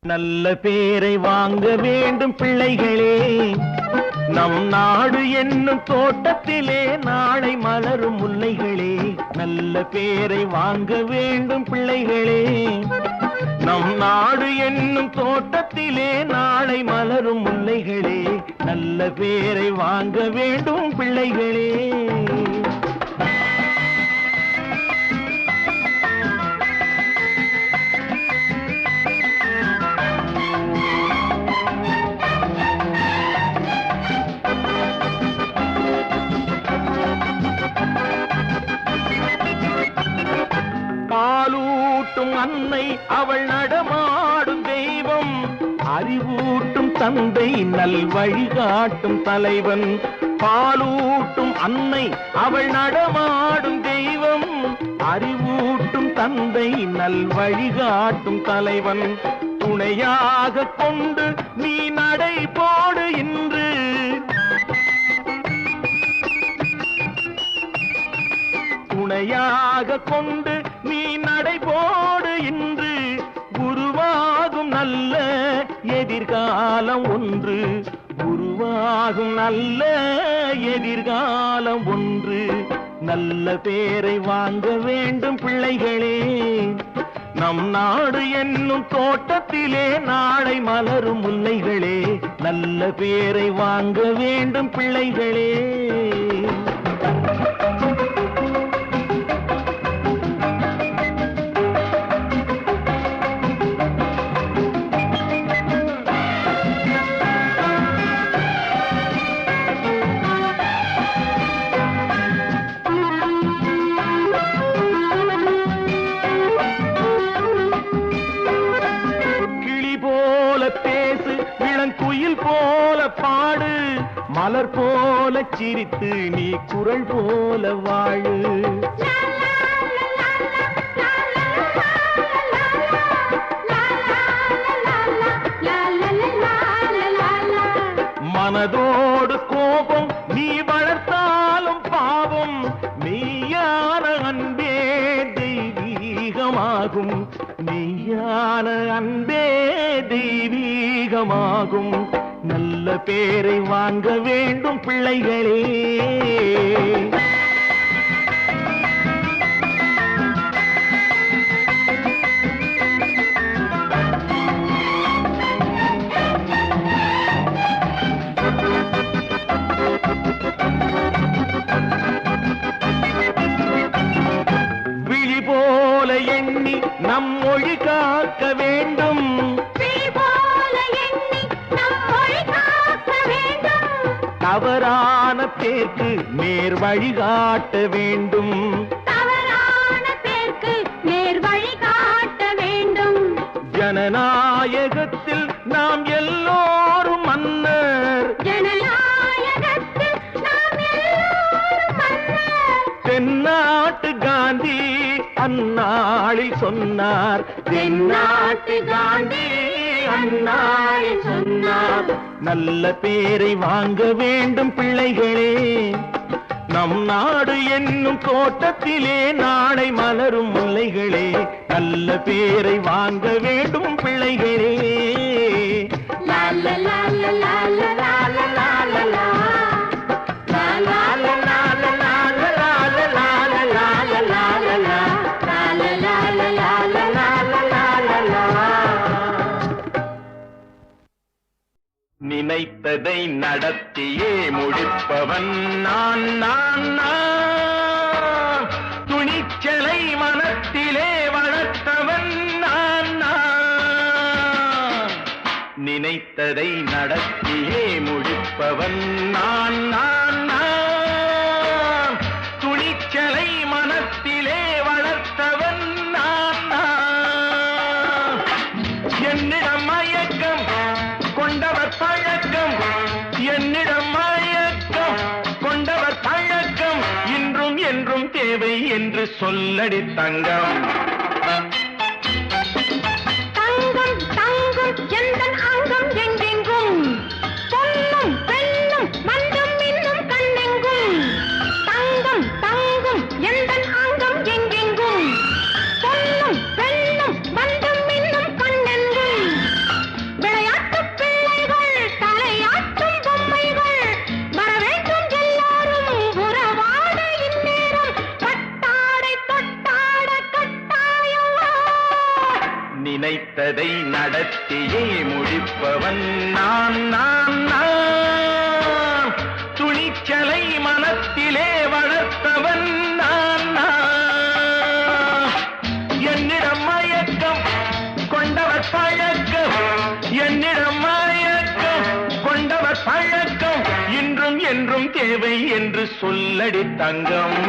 நல்ல பேரை வாங்க வேண்டும் பிள்ளைகளே, நம் நாடு என்னும் தோட்டத்திலே நாளை மலரும் முல்லைகளே. நல்ல பேரை வாங்க வேண்டும் பிள்ளைகளே, நம் நாடு என்னும் தோட்டத்திலே நாளை மலரும் முல்லைகளே. நல்ல பேரை வாங்க வேண்டும் பிள்ளைகளே. பாலூட்டும் அன்னை அவள் நடமாடும் தெய்வம், அறிவூட்டும் தந்தை நல் வழிகாட்டும் தலைவன். பாலூட்டும் அன்னை அவள் நடமாடும் தெய்வம், அறிவூட்டும் தந்தை நல் வழிகாட்டும் தலைவன். துணையாக கொண்டு நீ நடை போடு இன்று, துணையாக கொண்டு நீ நடைபோடு இன்று. குருவாகும் நல்ல எதிர்காலம் ஒன்று, குருவாகும் நல்ல எதிர்காலம் ஒன்று. நல்ல பேரை வாங்க வேண்டும் பிள்ளைகளே, நம் நாடு என்னும் தோட்டத்திலே நாளை மலரும் முல்லைகளே. நல்ல பேரை வாங்க வேண்டும் பிள்ளைகளே. பேசு இளங்குயில் போல பாடு, மலர் போல சிரித்து நீ குரல் போல வாழு. மனதோடு கோபம் நீ வளர்த்தாலும் பாவம், மெய்யான அன்பே தெய்வீகமாகும், மெய்யான அன்பே தெய்வீகமாகும். நல்ல பேரை வாங்க வேண்டும் பிள்ளைகளே. விழி போல எண்ணி நம் மொழி காக்க வேண்டும், தவறான பேருக்கு நேர் வழிகாட்ட வேண்டும், தவறான பேருக்கு நேர் வழிகாட்ட வேண்டும். ஜனநாயகத்தில் நாம் எல்லோரும் மன்னர், ஜனநாயகத்தில் நாம் எல்லோரும் மன்னர். தென்னாட்டு காந்தி அந்நாளில் சொன்னார், தென்னாட்டு காந்தி அந்நாளில் சொன்னார். நல்ல பேரை வாங்க வேண்டும் பிள்ளைகளே, நம் நாடு என்னும் தோட்டத்திலே நாளை மலரும் முல்லைகளே. நல்ல பேரை வாங்க வேண்டும் பிள்ளைகளே. நினைத்ததை நடத்தியே முடிப்பவன் நான் நான் நான், துணிச்சலை மனத்திலே வளர்த்தவன் நான் நான். நினைத்ததை நடத்தியே முடிப்பவன் நான் நான் நான், துணிச்சலை மனத்திலே வளர்த்தவன் நான் நான். என்னிடம் மயக்கம் கொண்டவர் பழக்கம், என்னிடம் மயக்கம் கொண்டவர் பழக்கம், இன்றும் என்றும் தேவை என்று சொல்லடி தங்கம். தங்கம் தங்கம் எந்தன் அங்கம் எங்கெங்கும், பொன்னும் பெண்ணும் மண்டும் இன்னும் கண்ணெங்கும். தங்கம் தங்கம் எந்தன் அங்கம் எங்கெங்கும், பொன்னும் பெண்ணும் மண்டும் இன்னும் கண்ணெங்கும். நினைத்ததை நடத்தியே முடிப்பவன் நான் நான் நான். துணிச்சலை மனத்திலே வளர்த்தவன் நான் நான். என்னிடம் மயக்கம் கொண்டவர் பழக்கம், என்னிடம் மயக்கம் கொண்டவர் பழக்கம், இன்றும் என்றும் தேவை என்று சொல்லடி தங்கம்.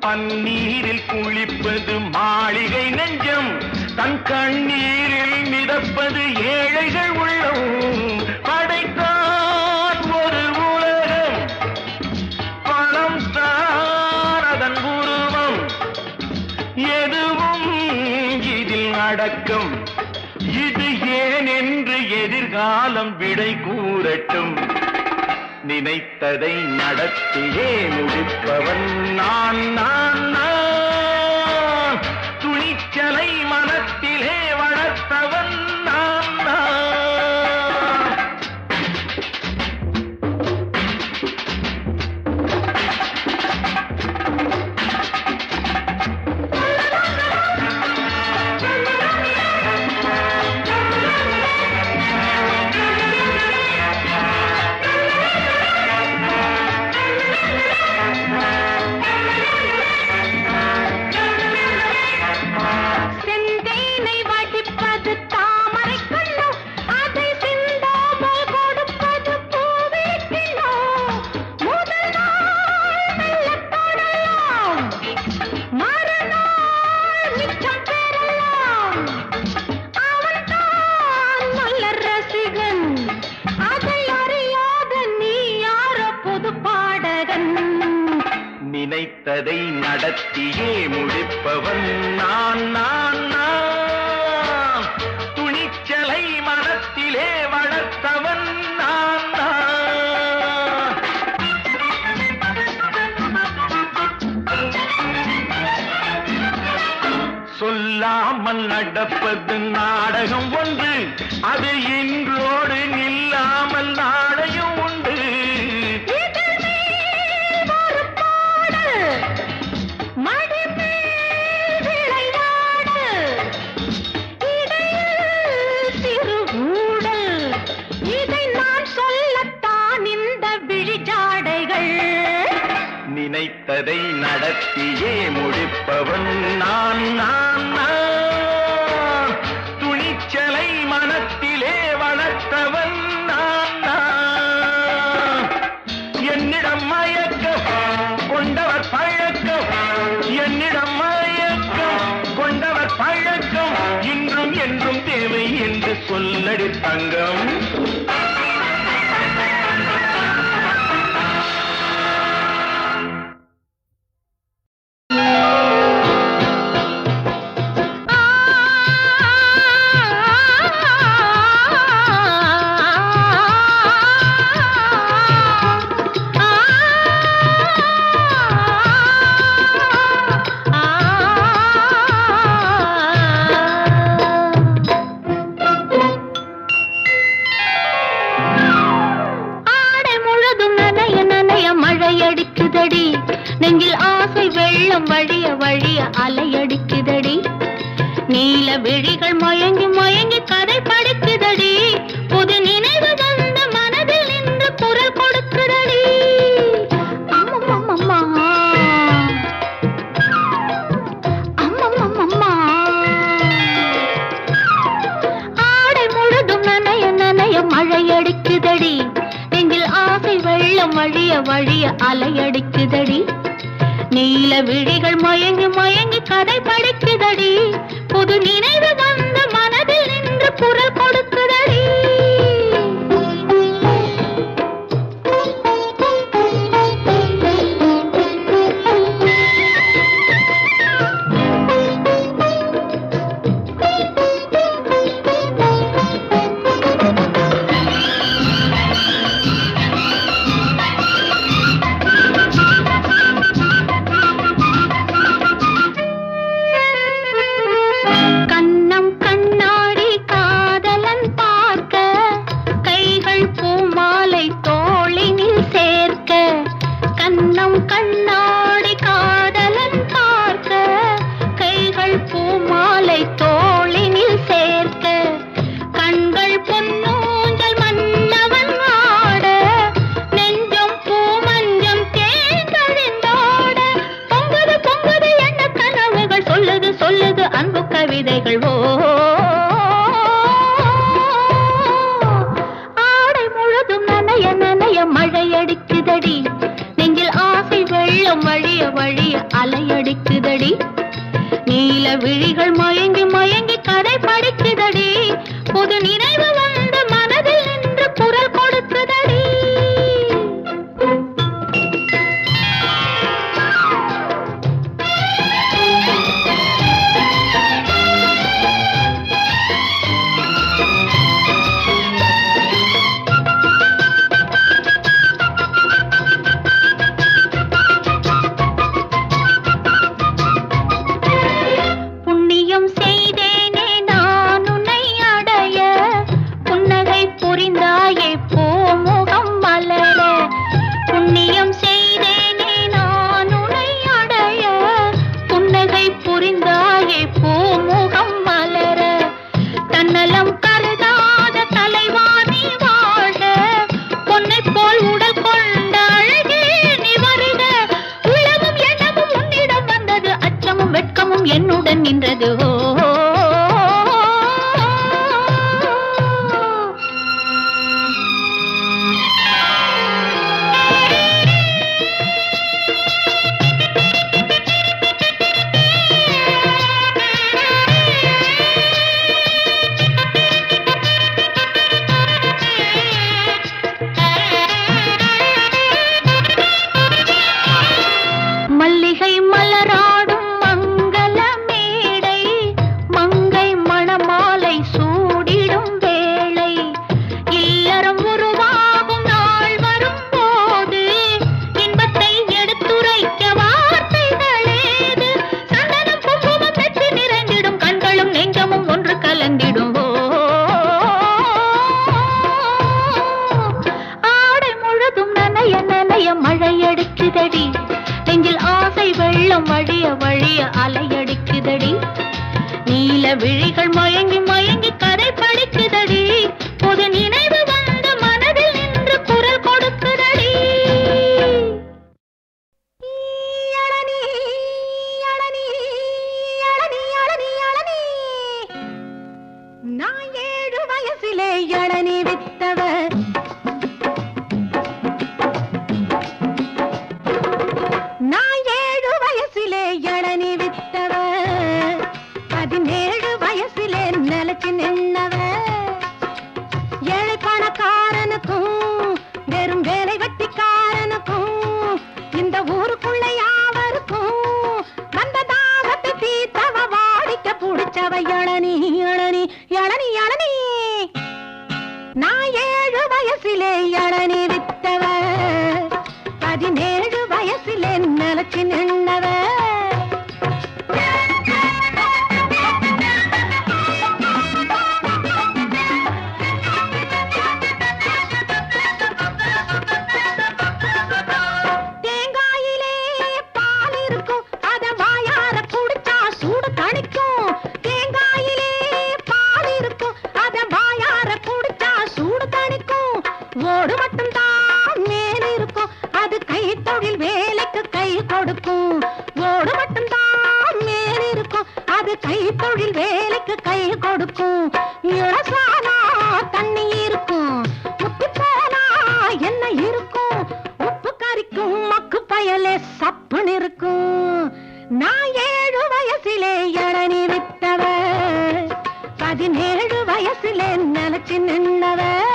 பன்னீரில் குளிப்பது மாளிகை நெஞ்சம், தன் கண்ணீரில் மிதப்பது ஏழைகள் உள்ளம். படைத்தான் ஒரு உலகம், பணம் தான் அதன் உருவம், எதுவும் இதில் அடக்கம். இது ஏன் என்று எதிர்காலம் விடை கூறட்டும். நினைத்ததை நடத்தியே முடிப்பவன் நான் நான் நான். துணிச்சலை மனத்திலே வளர்த்தவன் நான் நான். நினைத்ததை நடத்தியே முடிப்பவன் நான் நான் நான். துணிச்சலை மனத்திலே வளர்த்தவன் நான் நான். சொல்லாமல் நடப்பது நாடகம் ஒன்று, அது இன்றோடு நில்லாமல் நாளையும் உண்டு. நினைத்ததை நடத்தியே முடிப்பவன் நான் நான் நான். துணிச்சலை மனத்திலே வளர்த்தவன் நான் நான். என்னிடம் மயக்கம் கொண்டவர் பழக்கம், என்னிடம் மயக்கம் கொண்டவர் பழக்கம், இன்றும் என்றும் தேவை என்று சொல்லடி தங்கம். நெஞ்சில் ஆசை வெள்ளம் வழிய வழிய அலையடிக்குதடி. நீல விழிகள் மயங்கி மயங்கி கதை படிக்குதடி. புது நினைவு வந்த மனதில் நின்று குரல் கொடுக்குதடி. அம்மம்மம்மா அம்மம்மம்மா. ஆடை முழுதும் நனைய நனைய மழையடிக்குதடி. நெஞ்சில் ஆசை வெள்ளம் வழிய வழிய அலையடிக்குதடி. நீல விழிகள் மயங்கி மயங்கி கதை படிக்குதடி. புது நினைவு வந்த மனதில் நின்று குரல் கொடுக்குதடி. காலம் கருதாத தலைவாணி வாழ்க, பொன்னை போல் உடல் கொண்ட அழகே நீ வருக. உளமும் எண்ணமும் உன்னிடம் வந்தது, அச்சமும் வெட்கமும் என்னுடன் நின்றது. ஓ மல்லிகை மலராடும் மங்கள மேடை, மங்கை மணமாலை சூடிடும் வேளை, இல்லறம் உருவாகும் நாள் வரும் போது இன்பத்தை எடுத்துரைக்க வார்த்தைகளேது. சந்தனம் குங்குமம் பெற்று நிறைந்திடும், கண்களும் நெஞ்சமும் ஒன்று கலந்திடும். ஆடை முழுதும் நனைய நனைய மழையடிக்குதடி, நெஞ்சில் ஆசை வெள்ளம் வழிய வழிய அலையடிக்குதடி. நீல விழிகள் மயங்கி மயங்கி கதை படிக்குதடி, பொது நினைவு வந்த மனதில் நின்று குரல் கொடுக்குதடி. இளநீ, இளநீ, இளநீ, இளநீ, இளநீ. நான் 7 வயசிலே இளநீ வித்தவர். நான் 7 வயசிலே இளநீ வித்தவர். 17 வயசிலே நிலைச்சு நின்னவர். ஏழை பணக்காரனுக்கும் வெறும் வேலை வெட்டிக்காரனுக்கும் இந்த ஊருக்குள்ள யாவருக்கும் வந்த தாகத்தை தீர்த்தவ வாடிக்க புடிச்சவ இளநீ, இளநீ, இளநீ, இளநீ. நான் 7 வயசிலே இளநீ வித்தவர். 17 வயசிலே நிலைச்சு நின்னவர். தேங்காயிலே பால் இருக்கும், அத வாயார குடிச்சா சூடு தணிக்கும். தேங்காயிலே பால் இருக்கும், அத வாயார குடிச்சா சூடு தணிக்கும். ஓடு மட்டும் தான் மேல் இருக்கும், அது கை தொழில் வேலைக்கு கை கொடுக்கும். ஓடு மட்டும் தான் மேல் இருக்கும், அது கை தொழில் வேலைக்கு கை கொடுக்கும். இளசானா தண்ணி இருக்கும், முத்தி போனா என்ன இருக்கும்? உப்பு கறிக்கும் மக்கு பயலே சப்புன்னு இருக்கும். நான் 7 வயசிலே இளநீ வித்தவர். 17 வயசிலே நிலைச்சு நின்னவர்.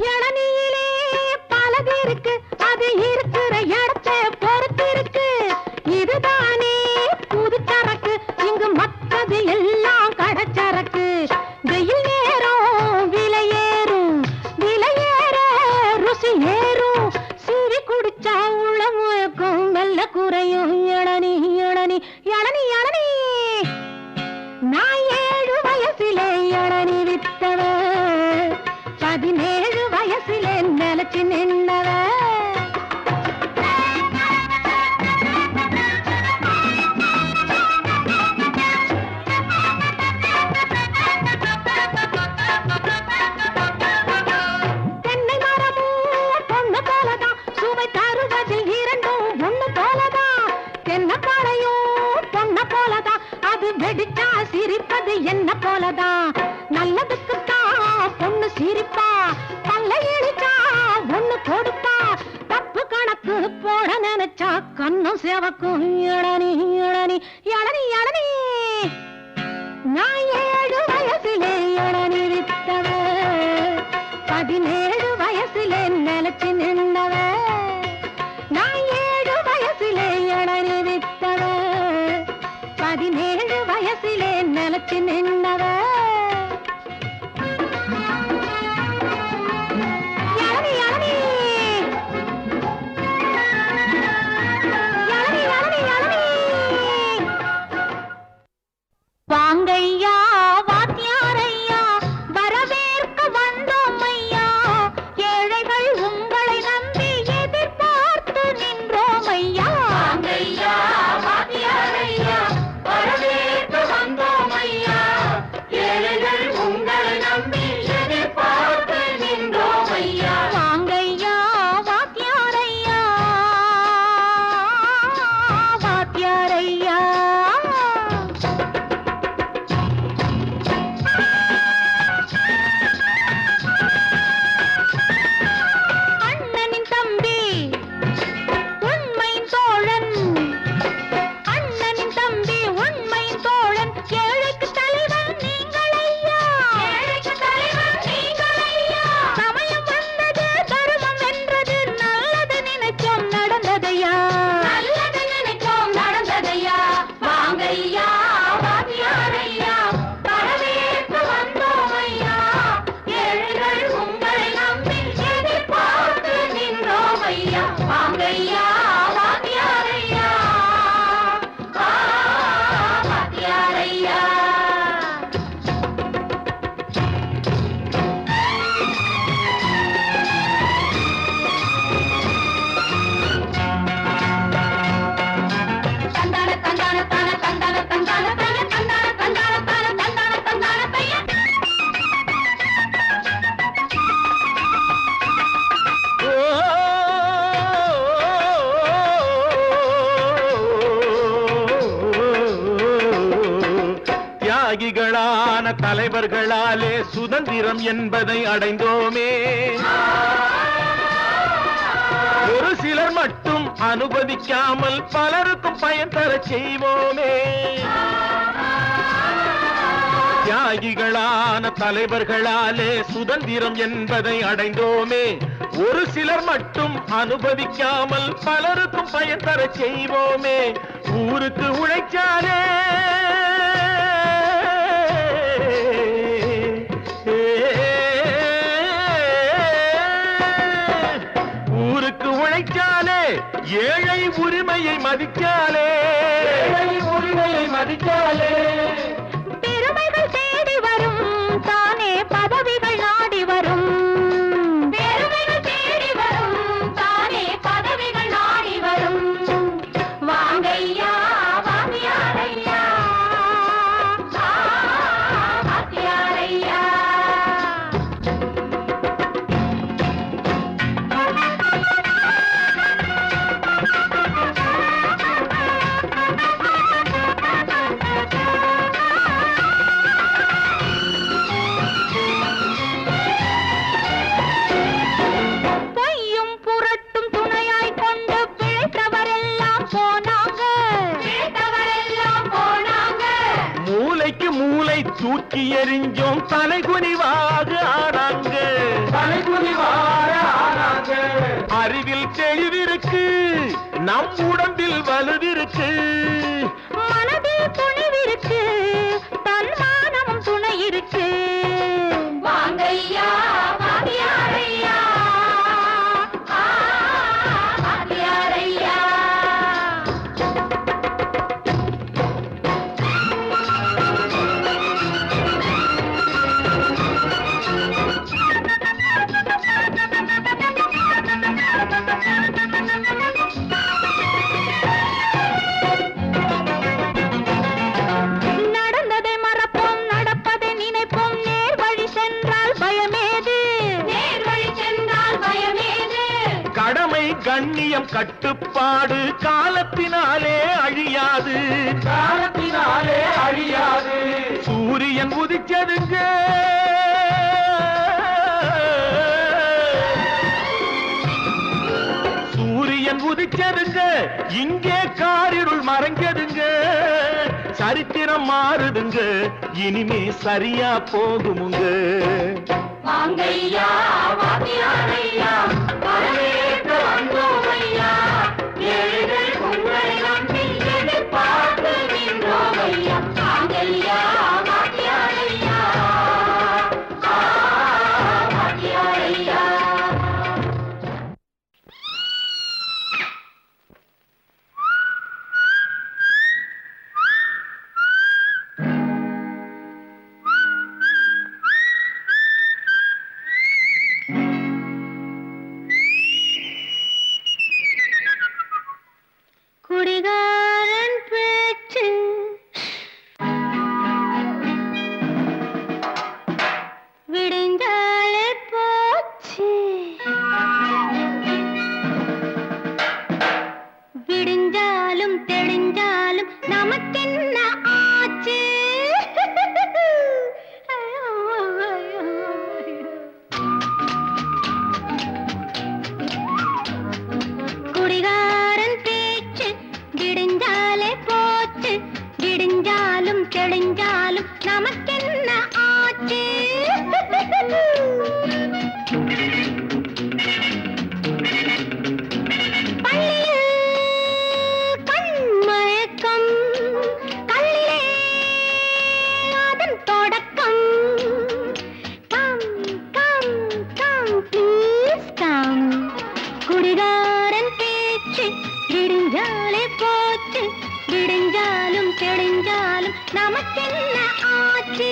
இளநீயிலே பலது இருக்கு, அது இருக்கிற இடத்தை பொறுத்து இருக்கு. இதுதானே புது சரக்கு, இங்கு மற்றது எல்லாம் கடச்சரக்கு. வெயில் நேரம் விலையேறும், விலையேற ருசி ஏறும். சீவி குடிச்சா உள்ள முயக்கும், மெல்ல குறையும். இளநீ, இளநீ, இளநீ, இளநீ. நான் 7 வயசிலே இளநீ வித்தவர். 17 வயசிலே நிலைச்சு நின்னவர். தென்னை மரமும் பொண்ணு போலதான், சுவை தருவதில் இரண்டும் ஒண்ணு போலதான். தென்னைப்பாளையும் பொண்ண போலதான், அது வெடிச்சா சிரிப்பது என்ன போலதான். நல்லதுக்குத்தான் பொண்ணு சிரிப்பா, பல்லை இழிச்சா ஒண்ணு கொடுப்பா. தப்பு கணக்கு போட நினைச்சா கண்ணும் சேவக்கும். இளநீ, இளநீ, இளநீ, இளநீ. நான் 7 வயசிலே இளநீ வித்தவர். 17 வயசிலே நிலைச்சு நின்னவர். நான் 7 வயசிலே இளநீ வித்தவர். 17 வயசிலே நிலைச்சு நின்னவர். இளநீ, இளநீ. ஏழைகளான தலைவர்களாலே சுதந்திரம் என்பதை அடைந்தோமே. ஒரு சிலர் மட்டும் அனுமதிக்காமல் பலருக்கும் பயன் தர செய்வோமே. தியாகிகளான தலைவர்களாலே சுதந்திரம் என்பதை அடைந்தோமே. ஒரு சிலர் மட்டும் அனுபவிக்காமல் பலருக்கும் பயன் தர செய்வோமே. ஊருக்கு உழைச்சாலே ஊருக்கு உழைச்சாலே ஏழை உரிமையை மதிச்சாலே பெருமைகள் தேடி வரும் தானே பதவிகள் நாடி வரும். பெருமைகள் தேடி வரும் தானே பதவிகள் நாடி வரும். வாங்கையா வாங்கியாரையா வாத்தியாரையா. பொய்யும் புரட்டும் துணையாய் கொண்டு பிழைத்தவரெல்லாம் போனாங்க. மூளைக்கு மூளை தூக்கி எறிஞ்சோம் தலைகுனிவாக ஆனாங்க. அறிவில் தெளிவிருக்கு நம் உடம்பில் வலுவிருக்கு. மனதில் துணிவிருக்கு தன்மானமும் துணை இருக்கு. வாங்கையா வாத்தியாரையா வாத்தியாரையா. நடந்ததை மறப்போம் நடப்பதை நினைப்போம். நேர் வழி சென்றால் பயமேது. நேர் வழி சென்றால் பயமேது. கடமை கண்ணியம் கட்டுப்பாடு காலத்தினாலே அழியாது. சூரியன் உதிச்சதுங்க சூரியன் உதிச்சதுங்க இங்கே காரிருள் மறைஞ்சதுங்க. சரித்திரம் மாறுதுங்க இனிமே சரியா போகுமுங்க. வாங்கையா வாத்தியாரையா வரவேற்க வந்தோமையா. ஏழைகள் உங்களை நம்பி எதிர்பார்த்து நின்றோமையா. வாங்கையா வாத்தியாரையா வாத்தியாரையா. குடிகாரன் பேச்சு விடிஞ்சாலே போச்சு. விடிஞ்சாலும் தெளிஞ்சாலும் நமக்கென்ன ஆச்சு. குடிகாரன் பேச்சு விடிஞ்சாலே போச்சு. விடிஞ்சாலும் தெளிஞ்சாலும் நமக்கென்ன ஆச்சு. பள்ளியில் கண்மயக்கம் கல்லிலே அதன் தொடக்கம். Come come come please come. குடிகாரன் பேச்சு விடிஞ்சாலே போச்சு. விடிஞ்சாலும் தெளிஞ்சாலும் நமக்கென்ன ஆச்சு.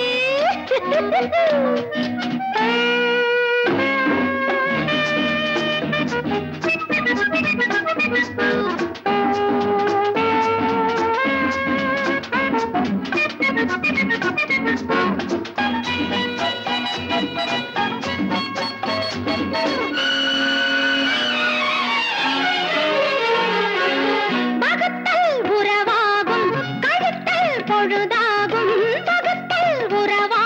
பகுத்தல் உறவாகும் கழுத்தல் பொழுதாகும். பகுத்தல் உறவாகும்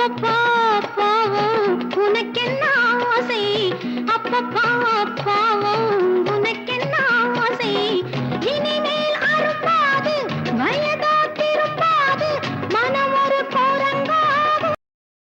அப்பப்பா பாவம் உனக்கென்ன ஆசை அப்பப்பா பாவம்